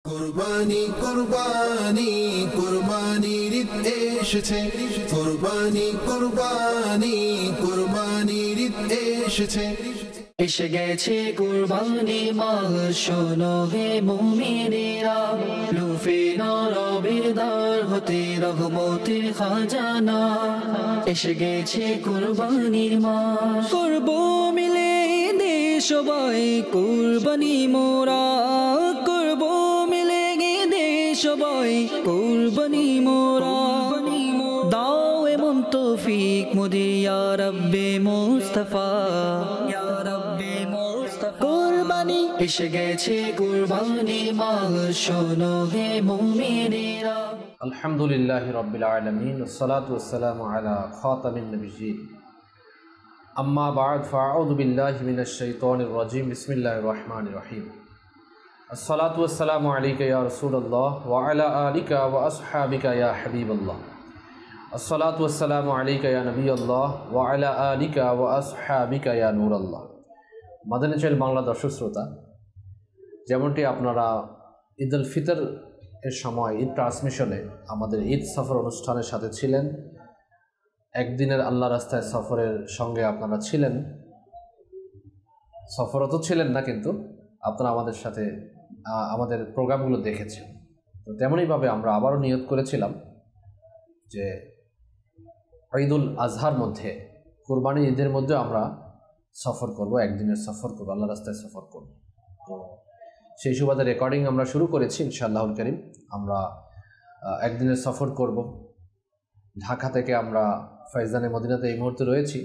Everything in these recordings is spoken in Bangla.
কুরবানি কুরবানি কুরবানির ঈদ এসেছে, কুরবানি কুরবানি কুরবানির ঈদ এসেছে। এসে গেছে কুরবানির মাস, শোনো হে মুমিনেরা, লুফে নরবের দ্বার হতে রহমতের খাজানা। এসে গেছে কুরবানির মাস, করব মিলে দেশ সবাই কুরবানি মোরা, করব মিলে দেশ সবাই কুরবানি মোরা। দাও এমন তৌফিক মোদের ইয়া রব্বে মুস্তাফা, ইয়া রব্বে মুস্তাফা। কুরবানি এসে গেছে কুরবানির মাস, শোনো হে মুমিনেরা। আলহামদুলিল্লাহি রাব্বিল আলামিন, ওয়াসসালাতু ওয়াসসালামু আলা খাতামিন নবিয়্যিন। আম্মা বা'দ, ফাআউযু বিল্লাহি মিনাশ শাইতানির রাজীম। বিসমিল্লাহির রহমানির রহিম। আসসালাতু ওয়াসসালামু আলাইকা ইয়া রাসূলুল্লাহ ওয়া আলা আলিকা ওয়া আসহাবিকা ইয়া হাবিবাল্লাহ। আসসালাতু ওয়াসসালামু আলাইকা ইয়া নবিয়াল্লাহ ওয়া আলা আলিকা ওয়া আসহাবিকা ইয়া নূরাল্লাহ। মাদানী চ্যানেল বাংলা দর্শক শ্রোতা, যেমনটি আপনারা ঈদ উল ফিতর এর সময় ঈদ ট্রান্সমিশনে আমাদের ঈদ সফর অনুষ্ঠানের সাথে ছিলেন, একদিনের আল্লাহ রাস্তায় সফরের সঙ্গে আপনারা ছিলেন, সফরত ছিলেন না কিন্তু আপনারা আমাদের সাথে আমাদের প্রোগ্রামগুলো দেখেছেন। তো তেমনইভাবে আমরা আবারও নিয়ত করেছিলাম যে ঈদুল আজহার মধ্যে, কুরবানি ঈদের মধ্যে আমরা সফর করব, একদিনের সফর করব, আল্লাহ রাস্তায় সফর করব। তো সেই সুবাদে রেকর্ডিং আমরা শুরু করেছি ইনশাআল্লাহুল কারীম। আমরা একদিনের সফর করব। ঢাকা থেকে আমরা ফয়জানে মদিনাতে এই মুহূর্তে রয়েছি,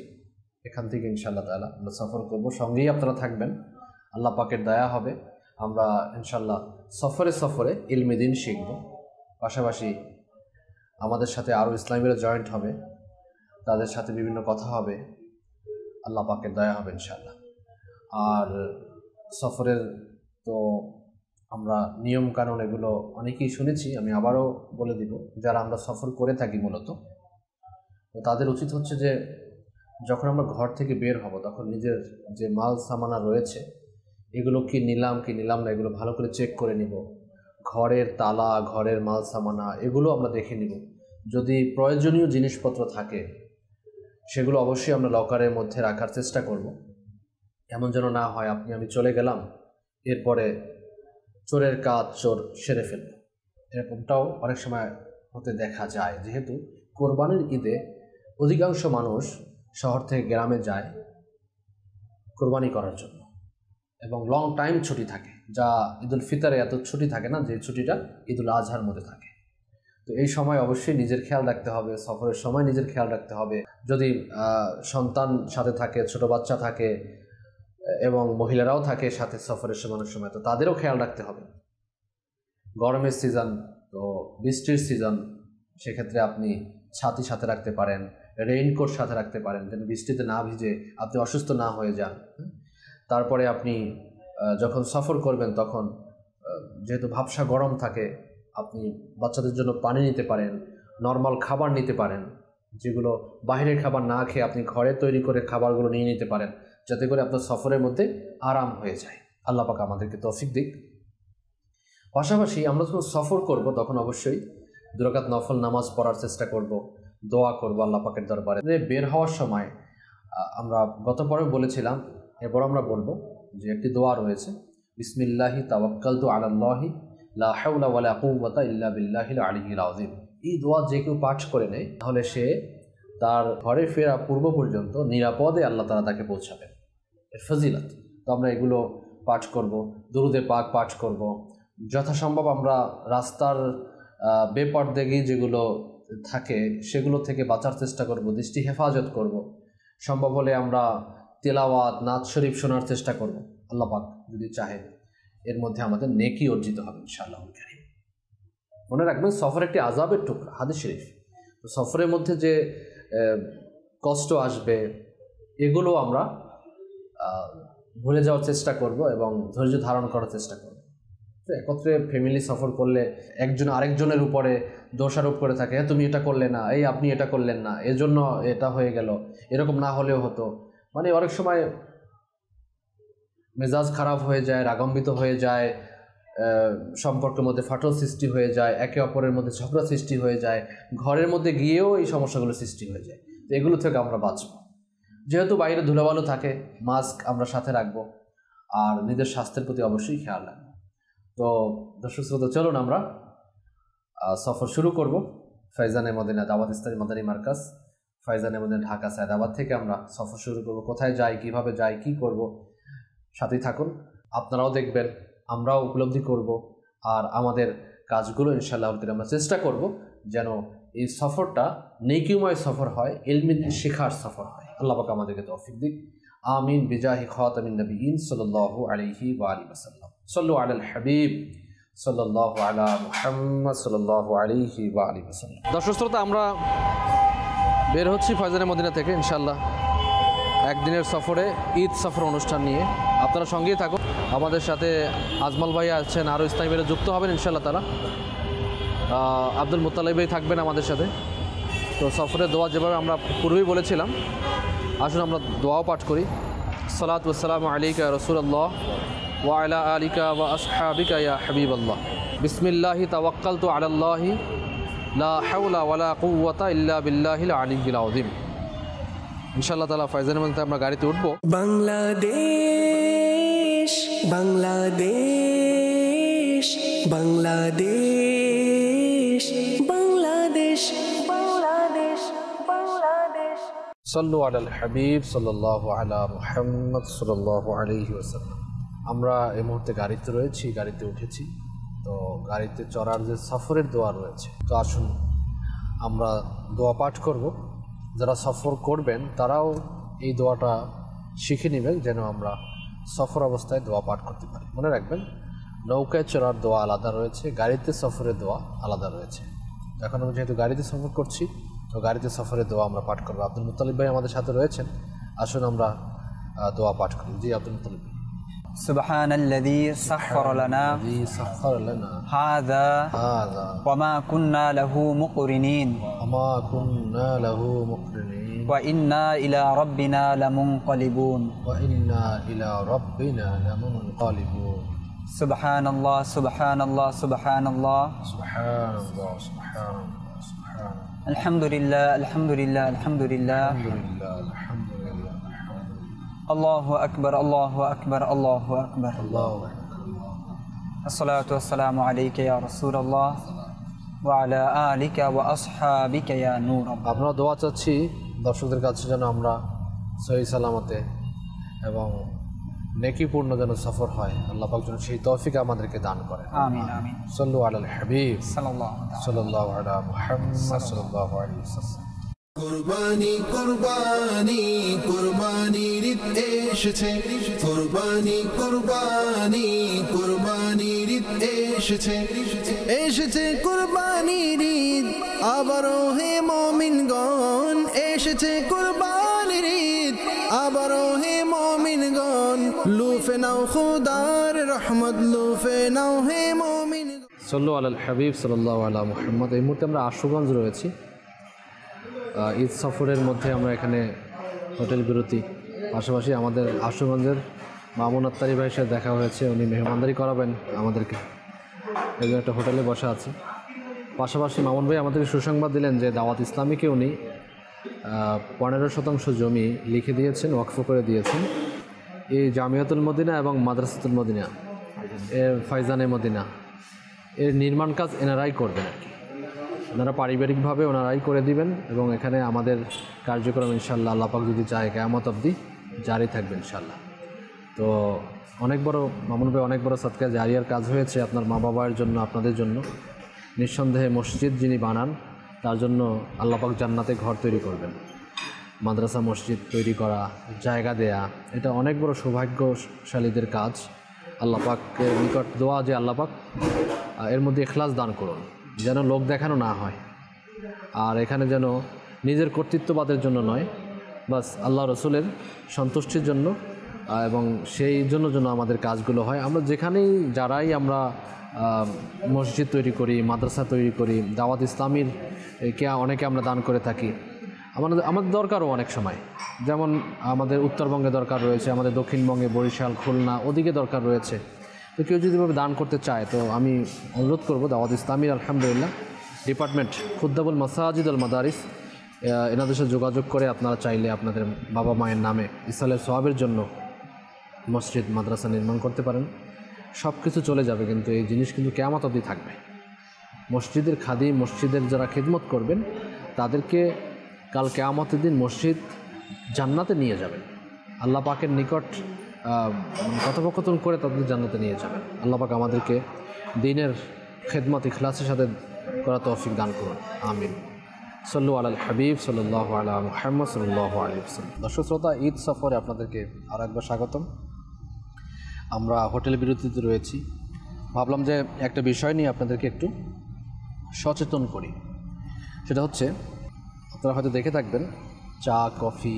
এখান থেকে ইনশাআল্লাহ তাআলা আমরা সফর করব। সঙ্গেই আপনারা থাকবেন, আল্লাহ পাকের দয়া হবে। আমরা ইনশাআল্লাহ সফরে সফরে ইলমে দ্বীন শিখব, পাশাপাশি আমাদের সাথে আরও ইসলামীরা জয়েন্ট হবে, তাদের সাথে বিভিন্ন কথা হবে, আল্লাহ পাকের দয়া হবে ইনশাআল্লাহ। আর সফরের তো আমরা নিয়ম কানুন এগুলো অনেকেই শুনেছি, আমি আবারও বলে দিব, যারা আমরা সফর করে থাকি মূলত, তো তাদের উচিত হচ্ছে যে যখন আমরা ঘর থেকে বের হব তখন নিজের যে মাল সামানা রয়েছে এগুলো কি নিলাম না এগুলো ভালো করে চেক করে নিব। ঘরের তালা, ঘরের মাল সামানা এগুলো আমরা দেখে নিব। যদি প্রয়োজনীয় জিনিসপত্র থাকে সেগুলো অবশ্যই আমরা লকারের মধ্যে রাখার চেষ্টা করব। এমন যেন না হয় আমি চলে গেলাম, এরপরে চোরের কাজ চোর সেরে ফেলল, এরকমটাও অনেক সময় হতে দেখা যায়। যেহেতু কোরবানির ঈদে অধিকাংশ মানুষ শহর থেকে গ্রামে যায় কোরবানি করার জন্য, এবং লং টাইম ছুটি থাকে, যা ঈদুল ফিতরে এত ছুটি থাকে না, যে ছুটিটা ঈদুল আজহার মধ্যে থাকে। তো এই সময় অবশ্যই নিজের খেয়াল রাখতে হবে, সফরের সময় নিজের খেয়াল রাখতে হবে। যদি সন্তান সাথে থাকে, ছোট বাচ্চা থাকে এবং মহিলারাও থাকে সাথে সফরের সময়, তো তাদেরও খেয়াল রাখতে হবে। গরমের সিজন, তো বৃষ্টির সিজন, সেক্ষেত্রে আপনি ছাতি সাথে রাখতে পারেন, রেইনকোট সাথে রাখতে পারেন, যেন বৃষ্টিতে না ভিজে আপনি অসুস্থ না হয়ে যান। তারপরে আপনি যখন সফর করবেন তখন যেহেতু ভাবসা গরম থাকে, আপনি বাচ্চাদের জন্য পানি নিতে পারেন, নর্মাল খাবার নিতে পারেন, যেগুলো বাইরের খাবার না খেয়ে আপনি ঘরে তৈরি করে খাবারগুলো নিয়ে নিতে পারেন, যাতে করে আপনার সফরের মধ্যে আরাম হয়ে যায়। আল্লাহ পাক আমাদেরকে তৌফিক দিক। পাশাপাশি আমরা যখন সফর করব তখন অবশ্যই 2 রাকাত নফল নামাজ পড়ার চেষ্টা করব, দোয়া করব আল্লাহ পাকের দরবারে। বের হওয়ার সময় আমরা গত পর্বে বলেছিলাম, এরপর আমরা বলবো যে একটি দোয়া রয়েছে, বিসমিল্লাহি তাওয়াক্কালতু আলাল্লাহি লা হাওলা ওয়ালা কুওয়াতা ইল্লা বিল্লাহিল আলিয়্যিল আযীম। এই দোয়া যে কেউ পাঠ করে নেয় তাহলে সে তার ঘরে ফেরা পূর্ব পর্যন্ত নিরাপদে আল্লাহ তাআলা তাকে পৌঁছাবেন, এর ফজিলত। তো আমরা এগুলো পাঠ করব, দুরুদে পাক পাঠ করব। যথাসম্ভব আমরা রাস্তার বেপরদেগি যেগুলো থাকে সেগুলো থেকে বাঁচার চেষ্টা করব, দৃষ্টি হেফাজত করব। সম্ভব হলে আমরা তেলাওয়াত, নাত শরীফ শোনার চেষ্টা করব। আল্লাহ পাক যদি চাহে এর মধ্যে আমাদের নেকি অর্জিত হবে ইনশাআল্লাহুল কারীম। মনে রাখবেন, সফর একটি আযাবের টুকরা, হাদিস শরীফ। তো সফরের মধ্যে যে কষ্ট আসবে এগুলো আমরা ভুলে যাওয়ার চেষ্টা করব এবং ধৈর্য ধারণ করার চেষ্টা করব। তো একত্রে ফ্যামিলি সফর করলে একজন আরেকজনের উপরে দোষারোপ করে থাকে, তুমি এটা করলে না, এই আপনি এটা করলেন না, এজন্য এটা হয়ে গেল, এরকম না হলেও হতো। মানে অনেক সময় মেজাজ খারাপ হয়ে যায়, রাগান্বিত হয়ে যায়, সম্পর্কের মধ্যে ফাটল সৃষ্টি হয়ে যায়, একে অপরের মধ্যে ঝগড়া সৃষ্টি হয়ে যায়, ঘরের মধ্যে গিয়েও এই সমস্যাগুলো সৃষ্টি হয়ে যায়। তো এগুলো থেকে আমরা বাঁচব। যেহেতু বাইরে ধুলাবালু থাকে, মাস্ক আমরা সাথে রাখবো, আর নিজের স্বাস্থ্যের প্রতি অবশ্যই খেয়াল রাখবো। তো দর্শক শ্রোতা, চলুন আমরা সফর শুরু করব। ফাইজানে মদিনা দাওয়াত ইসলামী মাদানী মার্কাজ, ফাইজানে মদিনা, ঢাকা সায়দাবাদ থেকে আমরা সফর শুরু করব। কোথায় যাই, কিভাবে যাই, কি করব, সাথেই থাকুন। আপনারাও দেখবেন, আমরাও উপলব্ধি করব, আর আমাদের কাজগুলো ইনশাআল্লাহ আমরা চেষ্টা করব যেন এই সফরটা নেকিময় সফর হয়, ইলমি শেখার সফর হয়। আল্লাহ পাক আমাদেরকে তৌফিক দিক। আমিন। বিজাহি খাতামিন নবিয়িন সাল্লাল্লাহু আলাইহি ওয়া আলিহি ওয়াসাল্লাম। সাল্লু আলাল হাবিব সাল্লাল্লাহু আলা মুহাম্মদ সাল্লাল্লাহু আলাইহি ওয়া আলিহি ওয়াসাল্লাম। দর্শক শ্রোতা, আমরা বের হচ্ছি ফয়জানে মদিনা থেকে ইনশাআল্লাহ একদিনের সফরে, ঈদ সফর অনুষ্ঠান নিয়ে। আপনারা সঙ্গেই থাকুন। আমাদের সাথে আজমল ভাই আছেন, আরও ইসলামী ভাইরা যুক্ত হবেন ইনশাআল্লাহ। তারা আব্দুল মুত্তালিব ভাই থাকবেন আমাদের সাথে। তো সফরের দোয়া যেভাবে আমরা পূর্বেই বলেছিলাম, আসুন আমরা দোয়াও পাঠ করি। সালাতু ওয়াসসালামু আলাইকা রাসূলুল্লাহ ওয়া আলা আলিকা ওয়া আসহাবিকা ইয়া হাবিবাল্লাহ। বিসমিল্লাহি তাওয়াক্কালতু আলাল্লাহি লা হাওলা ওয়ালা কুওয়াতা ইল্লা বিল্লাহিল আলিয়্যিল আযীম। ইনশাআল্লাহ তাআলা ফাইজানের মধ্যে আমরা গাড়িতে উঠবো। বাংলাদেশ বাংলাদেশ বাংলাদেশ বাংলাদেশ বাংলাদেশ বাংলাদেশ। সাল্লু আলাল হাবিব সাল্লাল্লাহু আলা মুহাম্মদ সাল্লাল্লাহু আলাইহি ওয়াসাল্লাম। আমরা এই মুহূর্তে গাড়িতে রয়েছি, গাড়িতে উঠেছি। তো গাড়িতে চড়ার যে সফরের দোয়া রয়েছে, তো আসুন আমরা দোয়া পাঠ করব। যারা সফর করবেন তারাও এই দোয়াটা শিখে নেবেন, যেন আমরা সফর অবস্থায় দোয়া পাঠ করতে পারি। মনে রাখবেন, নৌকায় চড়ার দোয়া আলাদা রয়েছে, গাড়িতে সফরের দোয়া আলাদা রয়েছে। এখন আমরা যেহেতু গাড়িতে সফর করছি, তো গাড়িতে সফরের দোয়া আমরা পাঠ করবো। আব্দুল মুত্তালিব ভাই আমাদের সাথে রয়েছেন, আসুন আমরা দোয়া পাঠ করি। জি আব্দুল মুত্তালিব। সুবহানাল্লাযী সাখখারা লানা হাযা ওয়া মা কুন্না লাহু মুকরিনিন ওয়া ইন্না ইলা রাব্বিনা লামুনকালিবুন সুবহানাল্লাহ সুবহানাল্লাহ সুবহানাল্লাহ আলহামদুলিল্লাহ আলহামদুলিল্লাহ আলহামদুলিল্লাহ আল্লাহু আকবার আল্লাহু আকবার আল্লাহু আকবার। আসসালাতু ওয়াসসালামু আলাইকা ইয়া রাসূলুল্লাহ ওয়া আলা আলিকা ওয়া আসহাবিকা ইয়া নূর। আমরা দোয়া চাচ্ছি দর্শকদের কাছে যেন আমরা সহি সালামতে এবং নেকিপূর্ণ যেন সফর হয়। আল্লাহ পাক যেন সেই তৌফিক আমাদেরকে দান করেন। আমিন আমিন। সাল্লু আলাল হাবিব সাল্লাল্লাহু আলা মুহাম্মদ সাল্লাল্লাহু আলাইহি ওয়াসাল্লাম। কুরবানি কুরবানি কুরবানির ঈদ এসেছে, কুরবানি কুরবানি কুরবানির ঈদ এসেছে, এসেছে কুরবানির ঈদ আবারো হে মুমিনগণ, এসেছে কুরবানির ঈদ আবারো হে মুমিনগণ, লুফে নাও খোদার রহমত, লুফে নাও হে মুমিনগণ। সাল্লু আলাল হাবিব সাল্লাল্লাহু আলা মুহাম্মদ। এই মুহূর্তে আমরা আশুগঞ্জ রয়েছি। ঈদ সফরের মধ্যে আমরা এখানে হোটেল বিরতি, পাশাপাশি আমাদের আশুগঞ্জের মামুন আত্তারি ভাইয়ের সাথে দেখা হয়েছে, উনি মেহমানদারি করাবেন আমাদেরকে, এই জন্য একটা হোটেলে বসা আছে। পাশাপাশি মামুন ভাই আমাদেরকে সুসংবাদ দিলেন যে দাওয়াত ইসলামীকে উনি 15% জমি লিখে দিয়েছেন, ওয়াকফ করে দিয়েছেন। এই জামিয়াতুল মদিনা এবং মাদ্রাসাতুল মদিনা, ফাইজানে মদিনা, এর নির্মাণ কাজ এনারাই করবেন আর কি। ওনারা পারিবারিকভাবে ওনারাই করে দিবেন এবং এখানে আমাদের কার্যক্রম ইনশাআল্লাহ আল্লাহ পাক যদি চায় কিয়ামত অবধি জারি থাকবে ইনশাআল্লাহ। তো অনেক বড় মামুন ভাই, অনেক বড় সদকা জারিয়ার কাজ হয়েছে আপনার মা বাবার জন্য, আপনাদের জন্য। নিঃসন্দেহে মসজিদ যিনি বানান তার জন্য আল্লাহ পাক জান্নাতে ঘর তৈরি করবেন। মাদ্রাসা মসজিদ তৈরি করা, জায়গা দেয়া, এটা অনেক বড় সৌভাগ্যশালীদের কাজ। আল্লাহ পাকের নিকট দোয়া যে আল্লাহ পাক এর মধ্যে ইখলাস দান করুন, যেন লোক দেখানো না হয়, আর এখানে যেন নিজের কর্তৃত্ববাদের জন্য নয়, বাস আল্লাহ রসুলের সন্তুষ্টির জন্য এবং সেই জন্য যেন আমাদের কাজগুলো হয়। আমরা যেখানেই যারাই আমরা মসজিদ তৈরি করি, মাদ্রাসা তৈরি করি, দাওয়াত ইসলামীর অনেকে আমরা দান করে থাকি। আমাদের দরকারও অনেক সময়, যেমন আমাদের উত্তরবঙ্গে দরকার রয়েছে, আমাদের দক্ষিণবঙ্গে বরিশাল, খুলনা, ওদিকে দরকার রয়েছে। তো কেউ যদি এভাবে দান করতে চায় তো আমি অনুরোধ করবো দাওয়াত ইসলামীর আলহামদুলিল্লাহ ডিপার্টমেন্ট খুদ্দাবুল মাসাজিদ আল মাদারিস এনাদের সাথে যোগাযোগ করে আপনারা চাইলে আপনাদের বাবা মায়ের নামে ইসলামের সওয়াবের জন্য মসজিদ মাদ্রাসা নির্মাণ করতে পারেন। সব কিছু চলে যাবে, কিন্তু এই জিনিস কিন্তু কিয়ামত অবধি থাকবে। মসজিদের খাদিম, মসজিদের যারা খিদমত করবেন তাদেরকে কাল কিয়ামতের দিন মসজিদ জান্নাতে নিয়ে যাবেন। আল্লাহ পাকের নিকট কথোপকথন করে তাদের জান্নাতে নিয়ে যাবেন। আল্লাহ পাক আমাদেরকে দ্বীনের খিদমত ইখলাসের সাথে করা তৌফিক দান করুন, আমিন। সাল্লু আলাল হাবিব সাল্লাল্লাহু আলা মুহাম্মদ সাল্লাল্লাহু আলাইহি ওয়াসাল্লাম। দর্শক শ্রোতা, ঈদ সফরে আপনাদেরকে আর একবার স্বাগতম। আমরা হোটেল বিরতিতে রয়েছি, ভাবলাম যে একটা বিষয় নিয়ে আপনাদেরকে একটু সচেতন করি। সেটা হচ্ছে, আপনারা হয়তো দেখে থাকবেন চা কফি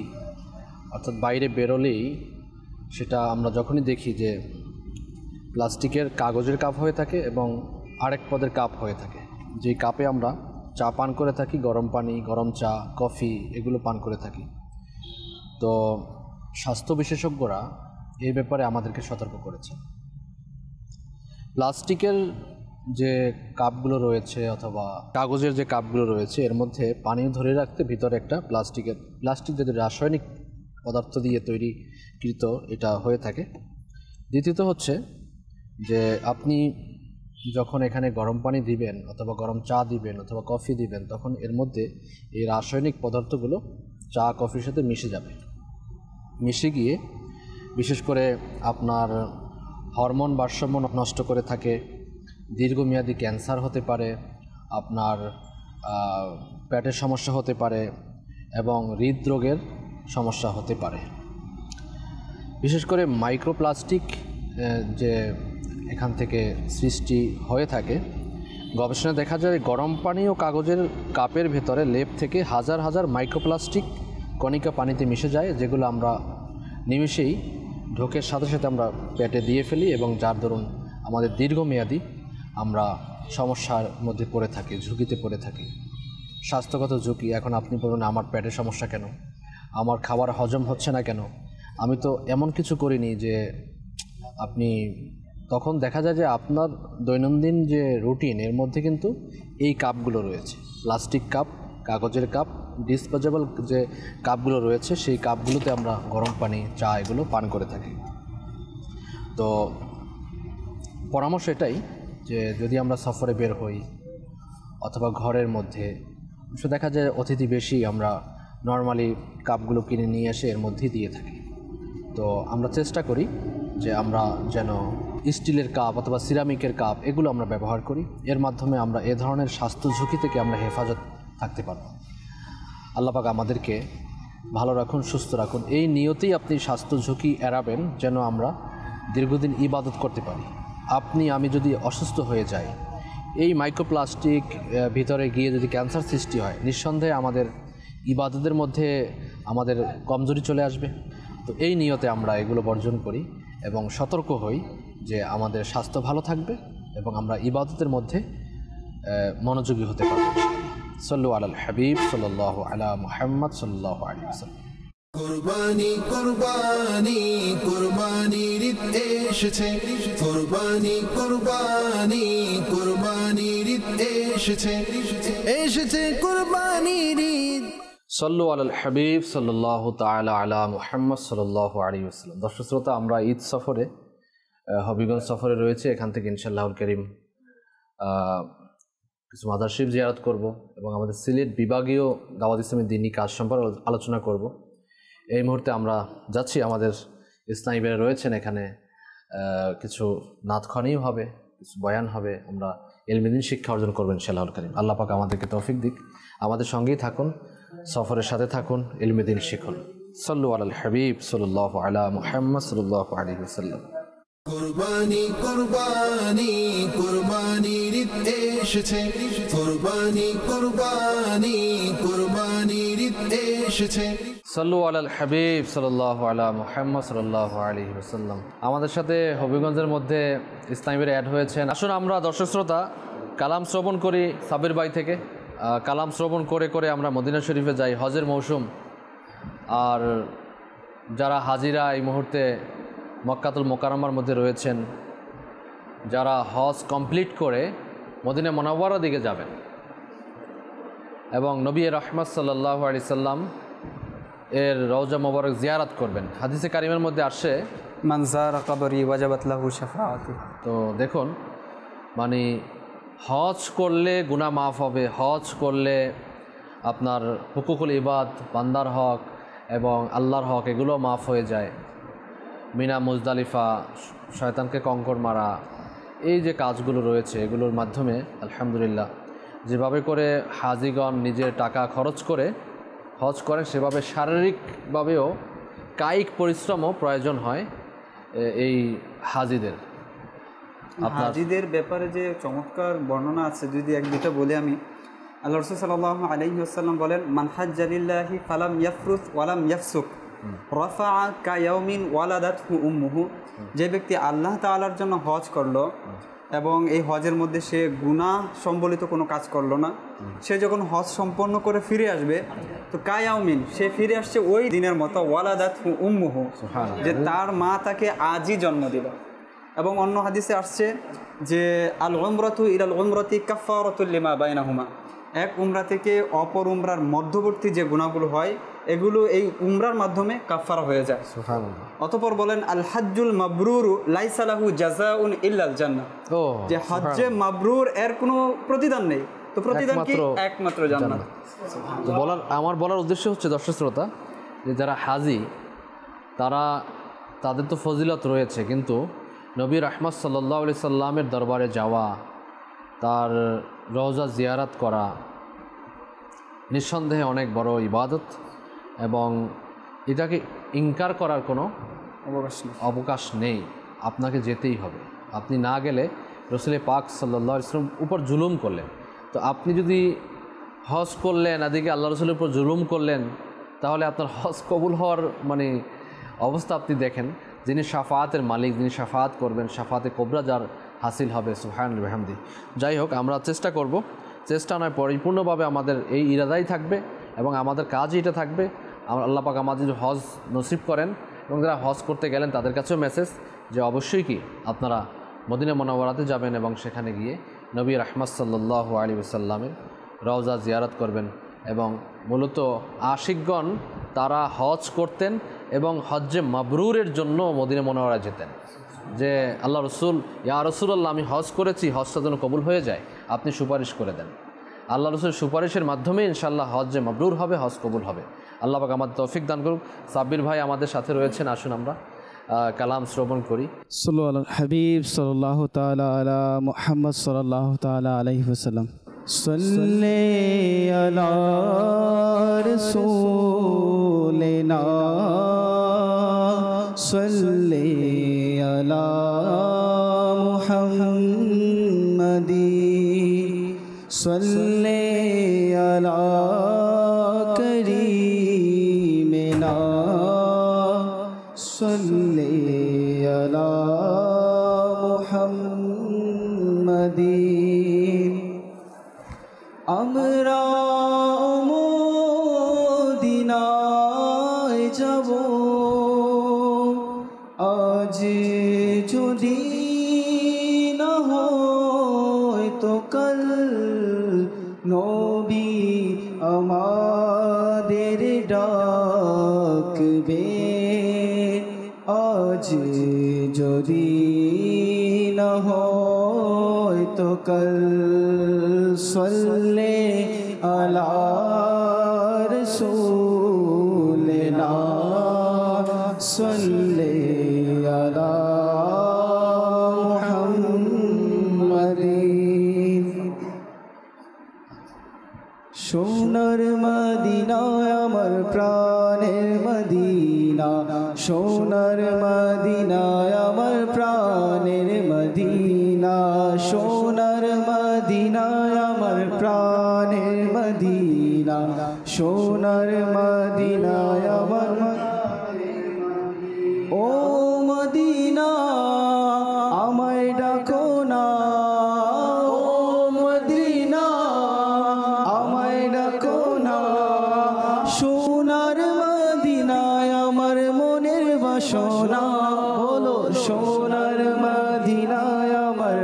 অর্থাৎ বাইরে বেরোলেই সেটা আমরা যখনই দেখি যে প্লাস্টিকের কাগজের কাপ হয়ে থাকে এবং আরেক পদের কাপ হয়ে থাকে। যেই কাপে আমরা চা পান করে থাকি, গরম পানি, গরম চা, কফি এগুলো পান করে থাকি। তো স্বাস্থ্য বিশেষজ্ঞরা এই ব্যাপারে আমাদেরকে সতর্ক করেছেন। প্লাস্টিকের যে কাপগুলো রয়েছে অথবা কাগজের যে কাপগুলো রয়েছে এর মধ্যে পানি ধরে রাখতে ভিতরে একটা প্লাস্টিক যদি রাসায়নিক পদার্থ দিয়ে তৈরিকৃত এটা হয়ে থাকে। দ্বিতীয়ত হচ্ছে যে আপনি যখন এখানে গরম পানি দিবেন অথবা গরম চা দিবেন অথবা কফি দিবেন তখন এর মধ্যে এই রাসায়নিক পদার্থগুলো চা কফির সাথে মিশে যাবে। মিশে গিয়ে বিশেষ করে আপনার হরমোন ভারসাম্য নষ্ট করে থাকে, দীর্ঘমেয়াদী ক্যান্সার হতে পারে, আপনার পেটের সমস্যা হতে পারে এবং হৃদরোগের সমস্যা হতে পারে। বিশেষ করে মাইক্রোপ্লাস্টিক যে এখান থেকে সৃষ্টি হয়ে থাকে, গবেষণায় দেখা যায় গরম পানি ও কাগজের কাপের ভেতরে লেপ থেকে হাজার হাজার মাইক্রোপ্লাস্টিক কণিকা পানিতে মিশে যায়, যেগুলো আমরা নিমেষেই ঢোকের সাথে সাথে আমরা পেটে দিয়ে ফেলি এবং যার দরুন আমাদের দীর্ঘমেয়াদী আমরা সমস্যার মধ্যে পড়ে থাকি, ঝুঁকিতে পড়ে থাকি। স্বাস্থ্যগত ঝুঁকি। এখন আপনি বলুন আমার পেটের সমস্যা কেন, আমার খাবার হজম হচ্ছে না কেন, আমি তো এমন কিছু করিনি যে আপনি তখন দেখা যায় যে আপনার দৈনন্দিন যে রুটিন এর মধ্যে কিন্তু এই কাপগুলো রয়েছে, প্লাস্টিক কাপ, কাগজের কাপ, ডিসপোজেবল যে কাপগুলো রয়েছে সেই কাপগুলোতে আমরা গরম পানি, চা এগুলো পান করে থাকি। তো পরামর্শ এটাই যে যদি আমরা সফরে বের হই অথবা ঘরের মধ্যে দেখা যায় অতিথি বেশি, আমরা নর্মালি কাপগুলো কিনে নিয়ে এসে এর মধ্যেই দিয়ে থাকি। তো আমরা চেষ্টা করি যে আমরা যেন স্টিলের কাপ অথবা সিরামিকের কাপ এগুলো আমরা ব্যবহার করি। এর মাধ্যমে আমরা এ ধরনের স্বাস্থ্য ঝুঁকি থেকে আমরা হেফাজত থাকতে পারব। আল্লাহ পাক আমাদেরকে ভালো রাখুন, সুস্থ রাখুন। এই নিয়তেই আপনি স্বাস্থ্য ঝুঁকি এড়াবেন যেন আমরা দীর্ঘদিন ইবাদত করতে পারি। আমি যদি অসুস্থ হয়ে যাই, এই মাইক্রোপ্লাস্টিক ভিতরে গিয়ে যদি ক্যান্সার সৃষ্টি হয়, নিঃসন্দেহে আমাদের ইবাদতের মধ্যে আমাদের কমজোরি চলে আসবে। তো এই নিয়তে আমরা এগুলো বর্জন করি এবং সতর্ক হই যে আমাদের স্বাস্থ্য ভালো থাকবে এবং আমরা ইবাদতের মধ্যে মনোযোগী হতে পারব। সাল্লু আলাল হাবিব সাল্লাল্লাহু আলা মুহাম্মদ সাল্লাল্লাহু আলাইহি ওয়াসাল্লাম। কুরবানি কুরবানি কুরবানির ঈদ এসেছে, কুরবানি কুরবানি কুরবানির ঈদ এসেছে, এসেছে কুরবানির ঈদ। সাল্লু আলাল হাবিব সাল্লাল্লাহু তাআলা আলা মুহাম্মদ সাল্লাল্লাহু আলাইহি ওয়াসাল্লাম। দর্শক শ্রোতা, আমরা ঈদ সফরে হবিগঞ্জ সফরে রয়েছে। এখান থেকে ইনশাআল্লাহুল কারীম কিছু মাদার শরীফ জিয়ারত করব এবং আমাদের সিলেট বিভাগীয় দাওয়াত ইসলামী দ্বীনি কাজ সম্পর্কে আলোচনা করব। এই মুহূর্তে আমরা যাচ্ছি, আমাদের ইসলামী ভাইরা রয়েছেন এখানে, কিছু নাতখানিও হবে, কিছু বয়ান হবে, আমরা ইলমে দ্বীন শিক্ষা অর্জন করবেন ইনশাআল্লাহুল কারীম। আল্লাহ পাক আমাদেরকে তৌফিক দিক, আমাদের সঙ্গেই থাকুন, সফরের সাথে থাকুন, ইলমে দ্বীন শিখুন। সাল্লু আলাল হাবিব সাল্লাল্লাহু আলা মুহাম্মদ সাল্লাল্লাহু আলাইহি ওয়াসাল্লাম। কুরবানি কুরবানি কুরবানির ঈদ এসেছে, কুরবানি কুরবানি কুরবানির ঈদ এসেছে। সাল্লু আলাল হাবিব সাল্লাল্লাহু আলা মুহাম্মদ সাল্লাল্লাহু আলাইহি ওয়াসাল্লাম। আমাদের সাথে হবিগঞ্জের মধ্যে ইসলামীরা অ্যাড হয়েছেন। আসুন আমরা দর্শক শ্রোতা কালাম শ্রবণ করি সাবির ভাই থেকে। কালাম শ্রবণ করে করে আমরা মদিনা শরীফে যাই, হজের মৌসুম। আর যারা হাজিরা এই মুহূর্তে মক্কাতুল মোকাররমার মধ্যে রয়েছেন, যারা হজ কমপ্লিট করে মদিনা মুনাওয়ারার দিকে যাবেন এবং নবী রহমত সাল্লাল্লাহু আলাইহি সাল্লাম এর রওজা মোবারক জিয়ারত করবেন। হাদিসে কারিমের মধ্যে আসে মান যারা কবরি ওয়াজাবাত লাহু শাফাআতি। তো দেখুন, মানে হজ করলে গুনাহ মাফ হবে, হজ করলে আপনার হুকুকুল ইবাদ, বান্দার হক এবং আল্লাহর হক এগুলো মাফ হয়ে যায়। মিনা মুজদালিফা, শয়তানকে কঙ্কর মারা, এই যে কাজগুলো রয়েছে এগুলোর মাধ্যমে আলহামদুলিল্লাহ যেভাবে করে হাজিগণ নিজের টাকা খরচ করে হজ করেন সেভাবে শারীরিকভাবেও কায়িক পরিশ্রমও প্রয়োজন হয় এই হাজিদের। হাজিদের ব্যাপারে যে চমৎকার বর্ণনা আছে, যদি এক দুটো বলে আমি, আল্লাহ রাসূল সাল্লাল্লাহু আলাইহি ওয়াসাল্লাম বলেন, মান হাজ্জা লিল্লাহি ফালাম ইয়াফরুস ওয়ালাম ইয়াফসুক রাফাআ কায়াউমিন ওয়ালাদাতহু উম্মুহু। যে ব্যক্তি আল্লাহ তাআলার জন্য হজ করলো এবং এই হজের মধ্যে সে গুনাহ সম্বলিত কোনো কাজ করলো না, সে যখন হজ সম্পন্ন করে ফিরে আসবে তো কায়াউমিন, সে ফিরে আসছে ওই দিনের মতো, ওয়ালাদাতহু উম্মুহু, যে তার মা তাকে আজই জন্ম দিল। এবং অন্য হাদিসে আসছে যে আল উমরাতু ইলাল উমরাতি কাফারাতুল লিমা বাইনাহুমা, এক উমরা থেকে অপর উমরার মধ্যবর্তী যে গুনাহগুলো হয় এগুলো এই উমরার মাধ্যমে কাফারা হয়ে যায়। অতঃপর বলেন আল হাজ্জুল মাবরুরু লাইসা লাহু জাযাউন ইল্লাল জান্নাহ, যে হজ্জে মাবরুর এর কোনো প্রতিদান নেই, তো প্রতিদান কি? একমাত্র জান্নাত। তো আমার বলার উদ্দেশ্য হচ্ছে দর্শক শ্রোতা, যে যারা হাজি তাদের তো ফজিলত রয়েছে, কিন্তু নবী রাহমাত সাল্লাল্লাহু আলাইহি সাল্লামের দরবারে যাওয়া, তার রওজা জিয়ারত করা নিঃসন্দেহে অনেক বড় ইবাদত এবং এটাকে ইনকার করার কোনো অবকাশ নেই। আপনাকে যেতেই হবে। আপনি না গেলে রাসূল পাক সাল্লাল্লাহু আলাইহি ওয়াসাল্লাম উপর জুলুম করলেন। তো আপনি যদি হজ করলেন, এদিকে আল্লাহ রাসূলের উপর জুলুম করলেন, তাহলে আপনার হজ কবুল হওয়ার মানে অবস্থা আপনি দেখেন। যিনি শাফাআতের মালিক, যিনি শাফাআত করবেন, শাফাআতে কোবরা যার হাসিল হবে, সুবহানাল্লাহি ওয়া বিহামদিহি। যাই হোক, আমরা চেষ্টা করব, চেষ্টা নয় পরিপূর্ণভাবে আমাদের এই ইরাদাই থাকবে এবং আমাদের কাজই এটা থাকবে। আল্লাহ পাক আমাদের হজ নসিব করেন এবং যারা হজ করতে গেলেন তাদের কাছেও মেসেজ যে অবশ্যই কি আপনারা মদিনা মুনাওয়ারাতে যাবেন এবং সেখানে গিয়ে নবী রাহমাত সাল্লাল্লাহু আলাইহি ওয়াসাল্লামের রওজা জিয়ারত করবেন। এবং মূলত আশিকগণ তারা হজ করতেন এবং হজ্জে মাবরুরের জন্য মদিনা মুনাওয়ারা যেতেন, যে আল্লাহ রসুল, ইয়া রাসূলুল্লাহ, আমি হজ করেছি, হজটা যেন কবুল হয়ে যায়, আপনি সুপারিশ করে দেন। আল্লাহ রসুলের সুপারিশের মাধ্যমে ইনশাআল্লাহ হজ্জে মাবরুর হবে, হজ কবুল হবে। আল্লাহ পাক আমাদের তৌফিক দান করুক। সাব্বির ভাই আমাদের সাথে রয়েছেন, আসুন আমরা কালাম শ্রবণ করি। সাল্লু আলা হাবিব সাল্লাল্লাহু তাআলা আলা মুহাম্মদ সাল্লাল্লাহু তাআলা আলাইহি ওয়াসাল্লাম। সাল্লি আলা রাসূলিনা সাল্লি আলা মুহাম্মাদি সাল্লি আলা করিমিনা সাল্লি আলা মুহাম্মাদি। আমরা মদিনায় যাব আজ, যদি না হয় তো কাল, নবী আমাদের ডাকবে আজ, যদি না হয় তো কাল। সাল্লি আলা রাসূলিনা সাল্লি আলা মুহাম্মাদিন। সোনার মদিনা আমার প্রাণের মদিনা, সোনার মদিনা আমার প্রাণের মদিনা, সোনার মদিনা আমার প্রাণের মদিনা, সোনার মদিনা আমার। ও মদিনা আমায় ডাকো না, ও মদিনা আমায় ডাকো না, সোনার মদিনায় আমার মনের বাসনা, বলো সোনার মদিনায় আমার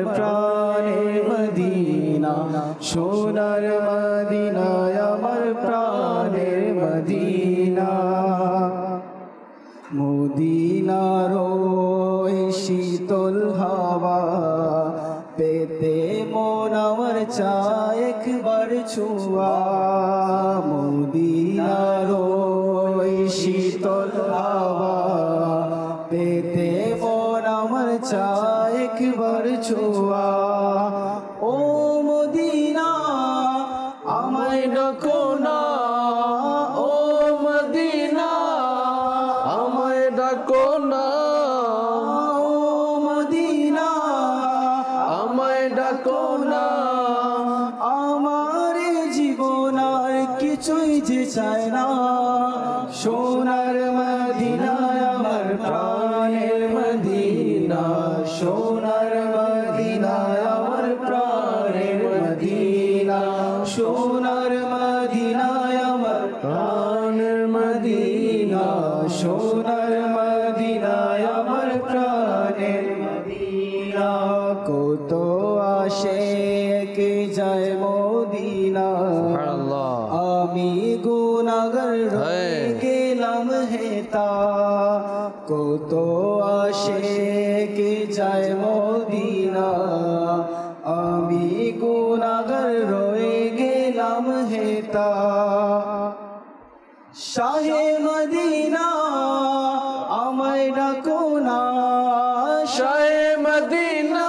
সোনার মদিনায় আমার প্রাণের মদিনা মদিনার ওই শীতল হাওয়া পেতে মন আমার চায় একবার ছোঁয়া মদিনার ওই শীতল হাওয়া পেতে মন আমার চায় একবার ছোঁয়া ও মদিনা আমায় ডাকো না ও মদিনা আমায় ডাকো না ও মদিনা আমায় ডাকো না আমার জীবন আর কিছুই যে চায় না সোনার মদিনায় আমার প্রাণের মদিনা সোনার মদিনায় আমার প্রাণের মদিনা সোনার মদিনায় আমার প্রাণের মদিনা সোনার মদিনায় আমার প্রাণের মদিনা কত আসে কে যায় মদিনা আমি গুনাহগার রয়ে গেলাম হেতা কত আসে কে যায় মদিনা আমি গুনাহগার রয়ে গেলাম হেতা শাহে মদিনা আমায় ডাকো না শাহে মদিনা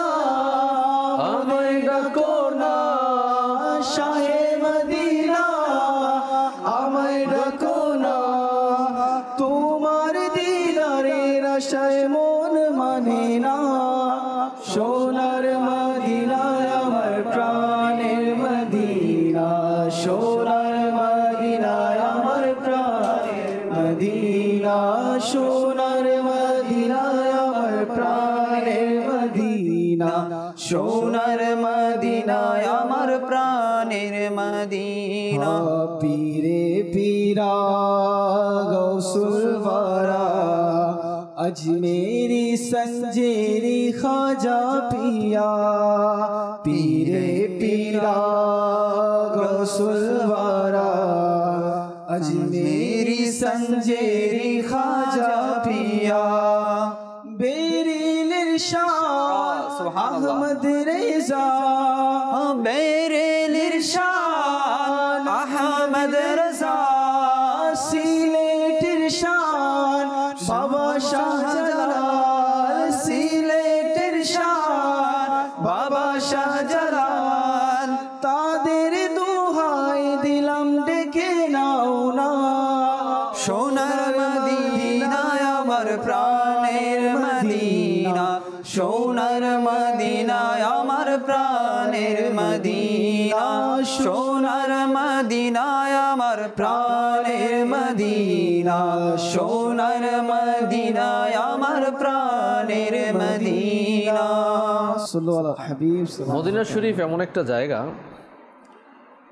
আমায় ডাকো না শাহে মদিনা আমায় ডাকো না তোমার দিদারের আশায় মন মানে না সোনার মদিনায় আমার প্রাণের মদিনা সোনার মদিনায় আমার প্রাণের মদিনা সোনার মদিনায় আমার প্রাণের মদিনা সোনার মদিনায় আমার প্রাণের মদিনা পীরে পীরা গৌসুল ওয়ারা अजमेरी संजेरी खाजा पिया पीरे पीरा गौसुल वारा अजमेरी संजेरी खाजा पिया बेरिल इरशाद अहमद रेजा बेरिल इरशाद अहमद रजा सिलेट इरशाद बाबा শাহজালাল সিলেটের শান বাবা শাহজালাল তাদের দোহাই দিলাম ডেকে নাও না সোনার মদিনায় আমার প্রাণের মদিনা সোনার মদিনায় আমার প্রাণের মদিনা সোনার মদিনায় আমার প্রাণের মদিনা সোনার মদিনায় আমার প্রাণের মদিনা সাল্লাল্লাহু আলা হাবিব মদিনা শরীফ এমন একটা জায়গা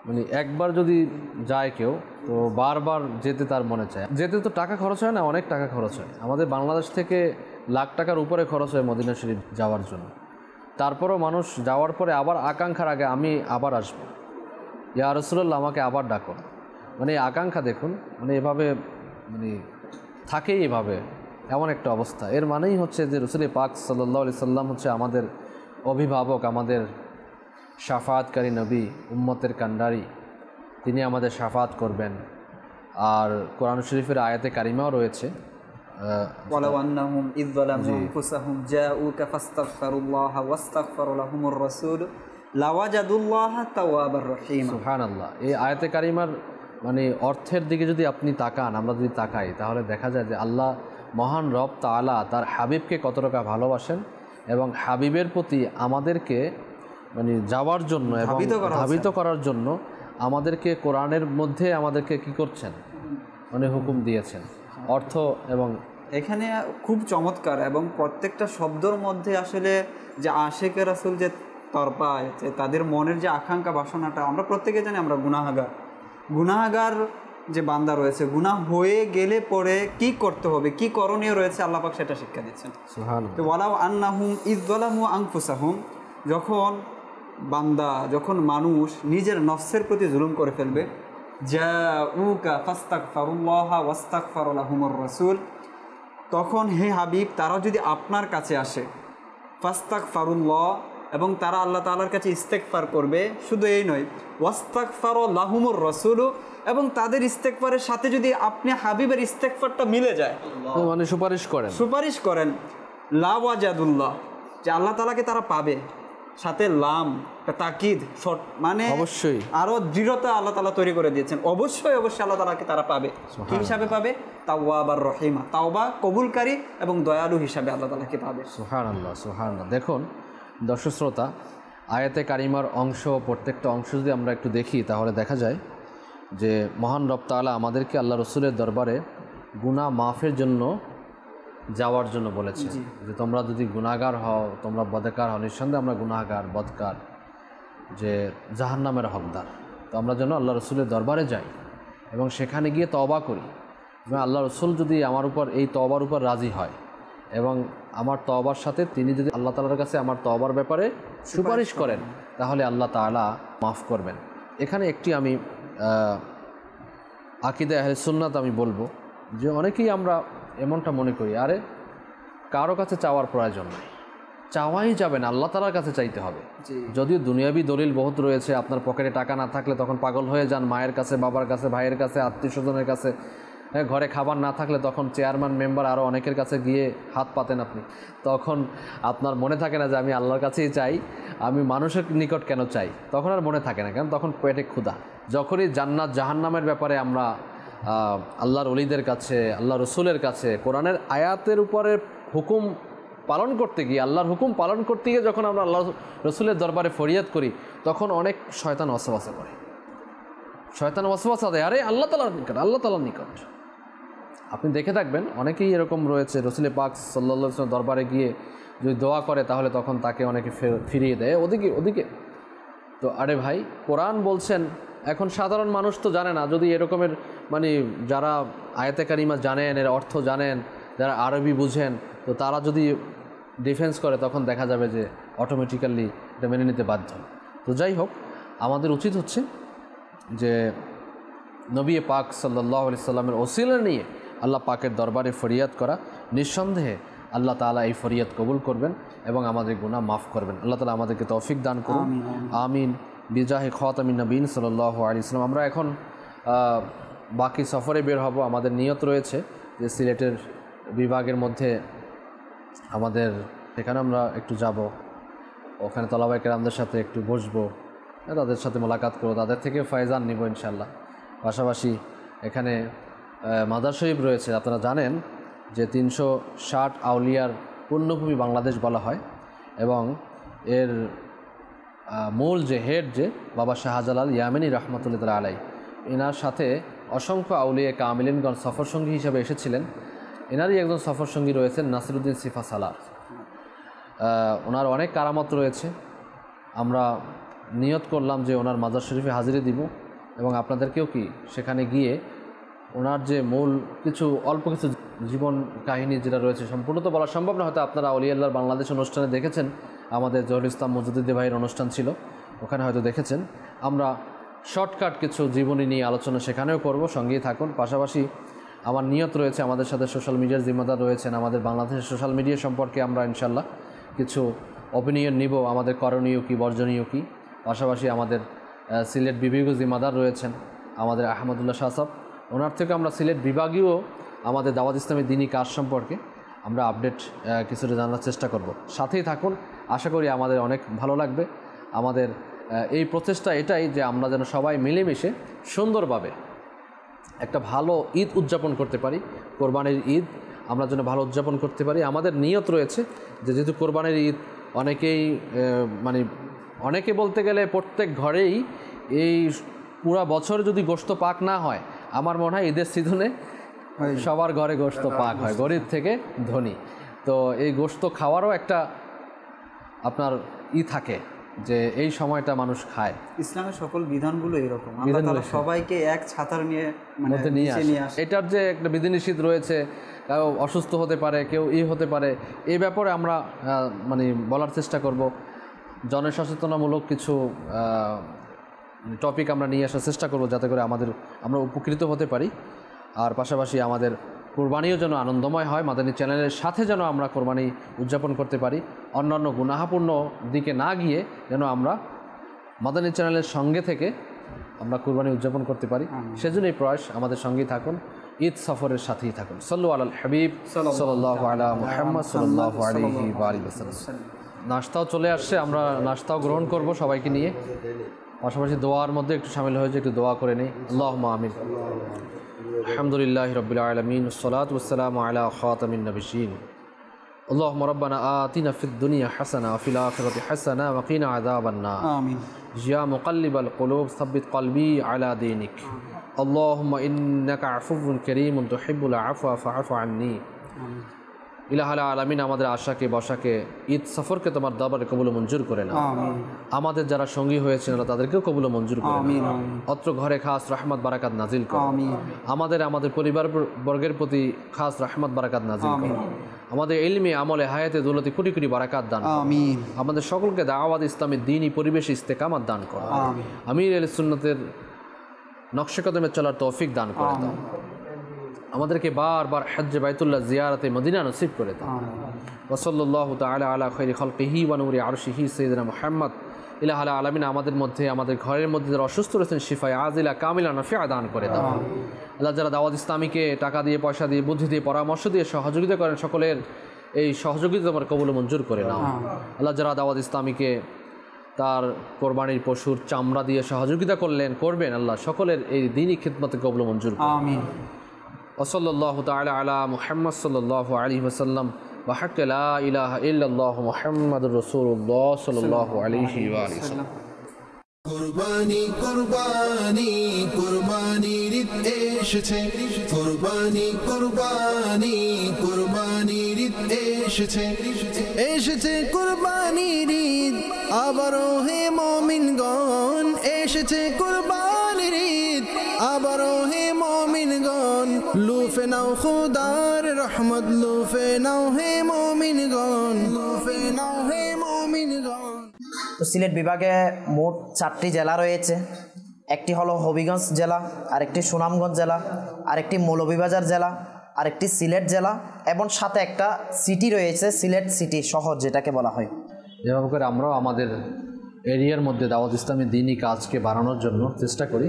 মানে একবার যদি যায় কেউ তো বারবার যেতে তার মনে চায় যেতে তো টাকা খরচ হয় না অনেক টাকা খরচ হয় আমাদের বাংলাদেশ থেকে লাখ টাকার উপরে খরচ হয় মদিনা শরীফ যাওয়ার জন্য তারপরও মানুষ যাওয়ার পরে আবার আকাঙ্ক্ষার আগে আমি আবার আসবো ইয়া রাসূলুল্লাহ আমাকে আবার ডাকুন মানে আকাঙ্ক্ষা দেখুন মানে এভাবে মানে থাকেই এভাবে এমন একটা অবস্থা এর মানেই হচ্ছে যে রাসূল পাক সাল্লাল্লাহু আলাইহি সাল্লাম হচ্ছে আমাদের অভিভাবক আমাদের শাফাআতকারী নবী উম্মতের কান্ডারি তিনি আমাদের শাফাআত করবেন আর কোরআন শরীফের আয়াতে কারিমাও রয়েছে ওয়ালাউ আন্নাহুম ইয যালামু আনফুসাহুম জাউকা ফাস্তাগফিরুল্লাহা ওয়াস্তাগফারা লাহুমুর রাসূল লাওয়াজাদুল্লাহা তাওয়াবার রহিম সুবহানাল্লাহ এই আয়াতে কারিমার মানে অর্থের দিকে যদি আপনি তাকান আমরা যদি তাকাই তাহলে দেখা যায় যে আল্লাহ মহান রব তাআলা তার হাবিবকে কতটা ভালোবাসেন এবং হাবিবের প্রতি আমাদেরকে মানে যাওয়ার জন্য এবং ধাবিত করার জন্য আমাদেরকে কোরআনের মধ্যে আমাদেরকে কি করছেন মানে হুকুম দিয়েছেন অর্থ এবং এখানে খুব চমৎকার এবং প্রত্যেকটা শব্দের মধ্যে আসলে যে আশিকে রাসূল যে তরপায় যে তাদের মনের যে আকাঙ্ক্ষা বাসনাটা আমরা প্রত্যেকে জানি আমরা গুনাহগার যে বান্দা রয়েছে গুনাহ হয়ে গেলে পরে কি করতে হবে কি করণীয় রয়েছে আল্লাহ পাক সেটা শিক্ষা দিচ্ছেন সুবহানাল্লাহ তো ওয়ালাউ আন্নাহুম ইয যালামু আনফুসাহুম যখন বান্দা, যখন মানুষ নিজের নফসের প্রতি জুলুম করে ফেলবে, জাউকা ফাস্তাগফিরুল্লাহ ওয়াস্তাগফার লাহুমুর রাসূল, তখন হে হাবিব তারা যদি আপনার কাছে আসে, ফাস্তাগফিরুল্লাহ, এবং তারা আল্লাহ তাআলার কাছে ইস্তেগফার করবে, শুধু এই নয়, ওয়াস্তাগফার লাহুমুর রাসূল, এবং তাদের ইস্তেগফারের সাথে যদি আপনি হাবিবের ইস্তেগফারটা মিলে যায়, মানে সুপারিশ করেন লা ওয়াজাদুল্লাহ, যে আল্লাহ তাআলাকে তারা পাবে, সাথে লাম তাকিদ, মানে অবশ্যই আরো দৃঢ়তা আল্লাহ তাআলা তৈরি করে দিয়েছেন, অবশ্যই আল্লাহ তাআলাকে তারা পাবে। কি হিসাবে পাবে? তাওয়াবার রহিমা, তাওবা কবুলকারী এবং দয়ালু হিসাবে আল্লাহ তাআলাকে পাবে। সুবহানাল্লাহ, সুবহানাল্লাহ। দেখুন দর্শক শ্রোতা, আয়াতে কারিমার অংশ, প্রত্যেকটা অংশ যদি আমরা একটু দেখি তাহলে দেখা যায় যে মহান রব তাআলা আমাদেরকে আল্লাহ রসুলের দরবারে গুনাহ মাফের জন্য যাওয়ার জন্য বলেছে, যে তোমরা যদি গুনাহগার হও, তোমরা বদকার হও, নিঃসন্দেহে আমরা গুনাহগার, বদকার, যে জাহান্নামের হকদার, তো আমরা যেন আল্লাহ রসুলের দরবারে যাই এবং সেখানে গিয়ে তওবা করি, এবং আল্লাহ রসুল যদি আমার উপর এই তওবার উপর রাজি হয় এবং আমার তওবার সাথে তিনি যদি আল্লাহ তাআলার কাছে আমার তওবার ব্যাপারে সুপারিশ করেন, তাহলে আল্লাহ তাআলা মাফ করবেন। এখানে একটি আমি আকিদা আহলে সুন্নাত আমি বলবো যে অনেকেই আমরা এমনটা মনে করি, আরে কারো কাছে চাওয়ার প্রয়োজন নাই, চাওয়াই যাবে না, আল্লাহ তাআলার কাছে চাইতে হবে। যদিও দুনিয়াবি দলিল বহুত রয়েছে, আপনার পকেটে টাকা না থাকলে তখন পাগল হয়ে যান, মায়ের কাছে, বাবার কাছে, ভাইয়ের কাছে, আত্মীয় স্বজনের কাছে, ঘরে খাবার না থাকলে তখন চেয়ারম্যান, মেম্বার, আরও অনেকের কাছে গিয়ে হাত পাতেন আপনি, তখন আপনার মনে থাকে না যে আমি আল্লাহর কাছেই চাই, আমি মানুষের নিকট কেন চাই, তখন আর মনে থাকে না, কারণ তখন পেটে ক্ষুধা। যখনই জান্নাত জাহান্নামের ব্যাপারে আমরা আল্লাহর ওলিদের কাছে, আল্লাহ রসুলের কাছে, কোরআনের আয়াতের উপরে হুকুম পালন করতে গিয়ে, আল্লাহর হুকুম পালন করতে গিয়ে যখন আমরা আল্লাহ রসুলের দরবারে ফরিয়াদ করি, তখন অনেক শয়তান ওয়াসওয়াসা করে, শয়তান ওয়াসওয়াসা দেয়, আরে আল্লাহ তাআলার নিকট, আল্লাহ তাআলার নিকট। আপনি দেখে থাকবেন অনেকেই এরকম রয়েছে, রসুল পাক সাল্লাল্লাহু আলাইহি ওয়াসাল্লাম দরবারে গিয়ে যদি দোয়া করে তাহলে তখন তাকে অনেকে ফিরিয়ে দেয় ওদিকে। তো আরে ভাই, কোরআন বলছেন, এখন সাধারণ মানুষ তো জানে না, যদি এরকমের মানে যারা আয়াতে কারিমা জানেন, এর অর্থ জানেন, যারা আরবি বুঝেন, তো তারা যদি ডিফেন্স করে তখন দেখা যাবে যে অটোমেটিক্যালি এটা মেনে নিতে বাধ্য। তো যাই হোক, আমাদের উচিত হচ্ছে যে নবী পাক সাল্লাল্লাহু আলাইহি সাল্লামের ওসিলা নিয়ে আল্লাহ পাকের দরবারে ফরিয়াদ করা, নিঃসন্দেহে আল্লাহ তাআলা এই ফরিয়াদ কবুল করবেন এবং আমাদের গুনাহ মাফ করবেন। আল্লাহ তাআলা আমাদেরকে তৌফিক দান করুন, আমিন, বিজাহি খাতামিন নবীন সাল্লাল্লাহু আলাইহি ওয়াসাল্লাম। আমরা এখন বাকি সফরে বের হব, আমাদের নিয়ত রয়েছে যে সিলেটের বিভাগের মধ্যে আমাদের সেখানে আমরা একটু যাব, ওখানে তলাবায়ে কেরামদের সাথে একটু বসবো, তাদের সাথে মোলাকাত করবো, তাদের থেকে ফয়জান নিব ইনশাআল্লাহ। পাশাপাশি এখানে মাদার শরীফ রয়েছে, আপনারা জানেন যে 360 আউলিয়ার পুণ্যভূমি বাংলাদেশ বলা হয়, এবং এর মূল যে হেড যে বাবা শাহজালাল ইয়ামানি রহমতুল্লাহ আলাই, এনার সাথে অসংখ্য আউলিয়া কামিলিনগণ সফরসঙ্গী হিসেবে এসেছিলেন। এনারই একজন সফরসঙ্গী রয়েছেন নাসিরুদ্দিন সিফা সালার, ওনার অনেক কারামত রয়েছে। আমরা নিয়ত করলাম যে ওনার মাজার শরীফে হাজিরি দিব এবং আপনাদেরকেও কি সেখানে গিয়ে ওনার যে মূল কিছু অল্প কিছু জীবন কাহিনী যেটা রয়েছে, সম্পূর্ণ তো বলা সম্ভব না, হয়তো আপনারা আউলিয়া আল্লাহর বাংলাদেশ অনুষ্ঠানে দেখেছেন, আমাদের জহুরুল ইসলাম মজুদ্দিন ভাইয়ের অনুষ্ঠান ছিল, ওখানে হয়তো দেখেছেন। আমরা শর্টকাট কিছু জীবনী নিয়ে আলোচনা সেখানেও করব, সঙ্গেই থাকুন। পাশাপাশি আমার নিয়ত রয়েছে, আমাদের সাথে সোশ্যাল মিডিয়ার জিম্মাদার রয়েছেন, আমাদের বাংলাদেশের সোশ্যাল মিডিয়া সম্পর্কে আমরা ইনশাল্লাহ কিছু অপিনিয়ন নিব, আমাদের করণীয় কী, বর্জনীয় কী। পাশাপাশি আমাদের সিলেট বিভাগীয় জিম্মাদার রয়েছেন আমাদের আহমদুল্লাহ শাহ সাহেব, ওনার থেকে আমরা সিলেট বিভাগীয় আমাদের দাওয়াত ইসলামী দ্বীনি কাজ সম্পর্কে আমরা আপডেট কিছুটা জানার চেষ্টা করব। সাথেই থাকুন, আশা করি আমাদের অনেক ভালো লাগবে। আমাদের এই প্রচেষ্টা এটাই যে আমরা যেন সবাই মিলেমিশে সুন্দরভাবে একটা ভালো ঈদ উদযাপন করতে পারি, কোরবানির ঈদ আমরা যেন ভালো উদযাপন করতে পারি। আমাদের নিয়ত রয়েছে যে যেহেতু কোরবানির ঈদ অনেকেই মানে অনেকে বলতে গেলে প্রত্যেক ঘরেই এই পুরা বছর যদি গোশত পাক না হয়, আমার মনে হয় ঈদের সিজনে সবার ঘরে গোশত পাক হয়, গরিব থেকে ধনী। তো এই গোশত খাওয়ারও একটা আপনার থাকে যে এই সময়টা মানুষ খায়। ইসলামের সকল বিধানগুলো এরকম, আল্লাহ তাআলা সবাইকে এক ছাতার মধ্যে নিয়ে আসে। এটার যে একটা বিধিনিষেধ রয়েছে, কেউ অসুস্থ হতে পারে, কেউ হতে পারে, এই ব্যাপারে আমরা মানে বলার চেষ্টা করব। জনসচেতনামূলক কিছু টপিক আমরা নিয়ে আসার চেষ্টা করব, যাতে করে আমরা উপকৃত হতে পারি। আর পাশাপাশি আমাদের কোরবানিও যেন আনন্দময় হয়, মাদানী চ্যানেলের সাথে যেন আমরা কোরবানি উদযাপন করতে পারি, অন্যান্য গুনাহাপূর্ণ দিকে না গিয়ে যেন আমরা মাদানী চ্যানেলের সঙ্গে থেকে আমরা কোরবানি উদযাপন করতে পারি। সেজন্যই প্রয়াস, আমাদের সঙ্গেই থাকুন, ঈদ সফরের সাথেই থাকুন। সাল্লু আলাল হাবিব সাল্লাল্লাহু আলা মুহাম্মদ সাল্লাল্লাহু আলাইহি ওয়া আলিহি ওয়াসাল্লাম। নাস্তাও চলে আসছে, আমরা নাস্তাও গ্রহণ করব সবাইকে নিয়ে, পাশাপাশি দোয়ার মধ্যে একটু শামিল হয়েছে, একটু দোয়া করে নেই। আল্লাহুম্মা আমিন। আলহামদুলিল্লাহি রাব্বিল আলামিন, ওয়াসসালাতু ওয়াসসালামু আলা খাতামিন নাবিয়্যিন। اللهم ربنا آتنا في الدنيا حسنة وفي الآخرة حسنة وقنا عذاب النار. آمين. يا مقلب القلوب ثبت قلبي على دينك. اللهم إنك عفو كريم تحب العفو فاعف عني. آمين. ইলাহাল আলামিন, আমাদের আশাকে বসাকে ঈদ সফরকে তোমার দরবারে কবুল মঞ্জুর করে নাও। আমাদের যারা সঙ্গী হয়েছেন আল্লাহ তাদেরকেও কবুল মঞ্জুর করে নাও। অত্র ঘরে খাস রহমত বারাকাত নাজিল করো। আমাদের পরিবার বর্গের প্রতি খাস রহমত বারাকাত নাজিল করো। আমাদের ইলমে আমলে হায়াতে দৌলতে কোটি কোটি বারাকাত দান করো। আমাদের সকলকে দাওয়াত ইসলামের দ্বীনি পরিবেশে ইস্তেকামাত দান করো। আমির আহলে সুন্নতের নকশে কদমে চলার তৌফিক দান করে দাও। আমাদেরকে বারবার হজ্জে বাইতুল্লাহ জিয়ারতে মদিনা নসিব করে দাও। ওয়া সাল্লাল্লাহু তাআলা আলা খায়রি খালকিহি ওয়া নূরি আরশিহি সাইয়্যিদিনা মুহাম্মদ। ইলাহাল আলামিন, আমাদের মধ্যে আমাদের ঘরের মধ্যে যারা অসুস্থ রয়েছেন শিফায়ে আজিলা কামিলা নাফিআ দান করে দাও। আল্লাহ, যারা দাওয়াত ইসলামীকে টাকা দিয়ে, পয়সা দিয়ে, বুদ্ধি দিয়ে, পরামর্শ দিয়ে সহযোগিতা করেন, সকলের এই সহযোগিতা তোমার কবুল মঞ্জুর করে নাও। আল্লাহ, যারা দাওয়াত ইসলামীকে তার কোরবানির পশুর চামড়া দিয়ে সহযোগিতা করবেন, আল্লাহ সকলের এই দ্বীনি খিদমতে কবুল মঞ্জুর করুন। আমিন। ওয়াসাল্লাল্লাহু তাআলা আলা মুহাম্মদ সাল্লাল্লাহু আলাইহি ওয়াসাল্লাম ওয়া হাক্কা লা ইলাহা ইল্লাল্লাহ মুহাম্মাদুর রাসূলুল্লাহ সাল্লাল্লাহু আলাইহি ওয়া সাল্লাম। কুরবানি কুরবানি কুরবানির ঈদ এসেছে, কুরবানি কুরবানি কুরবানির ঈদ এসেছে, এসেছে কুরবানির ঈদ আবারো হে মুমিনগণ, এসেছে কুরবানির ঈদ আবারো হে মুমিনগণ, লুফে নাও খোদার রহমত, লুফে নাও হে মুমিনগণ, লুফে নাও হে মুমিনগণ। তো সিলেট বিভাগে মোট 4টি জেলা রয়েছে। একটি হলো হবিগঞ্জ জেলা, আরেকটি সুনামগঞ্জ জেলা, আরেকটি মৌলভীবাজার জেলা, আরেকটি সিলেট জেলা, এবং সাথে একটা সিটি রয়েছে, সিলেট সিটি শহর যেটাকে বলা হয়। যেভাবে করে আমরাও আমাদের এরিয়ার মধ্যে দাওয়াত ইসলামের দ্বীনি কাজকে বাড়ানোর জন্য চেষ্টা করি।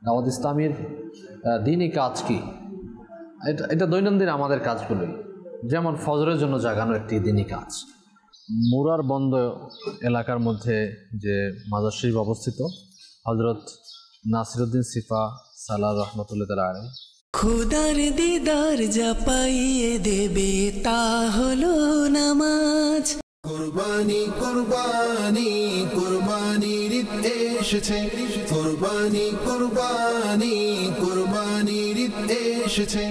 দাওয়াত ইসলামের দ্বীনি কাজ কি? এটা দৈনন্দিন আমাদের কাজগুলোই, যেমন ফজরের জন্য জাগানো একটি দ্বীনি কাজ। মুরার বন্দ এলাকার মধ্যে যে মাজার শরীফ অবস্থিত, হযরত নাসিরউদ্দিন সিফা সালাহ রহমতুল্লাহ তাআলা আলাইহি, খুদার দিদার যা পাইয়ে দেবে তা হলো নামাজ। কুরবানি কুরবানি কুরবানির ঈদ এসেছে, কুরবানি কুরবানি কুরবানির ঈদ এসেছে।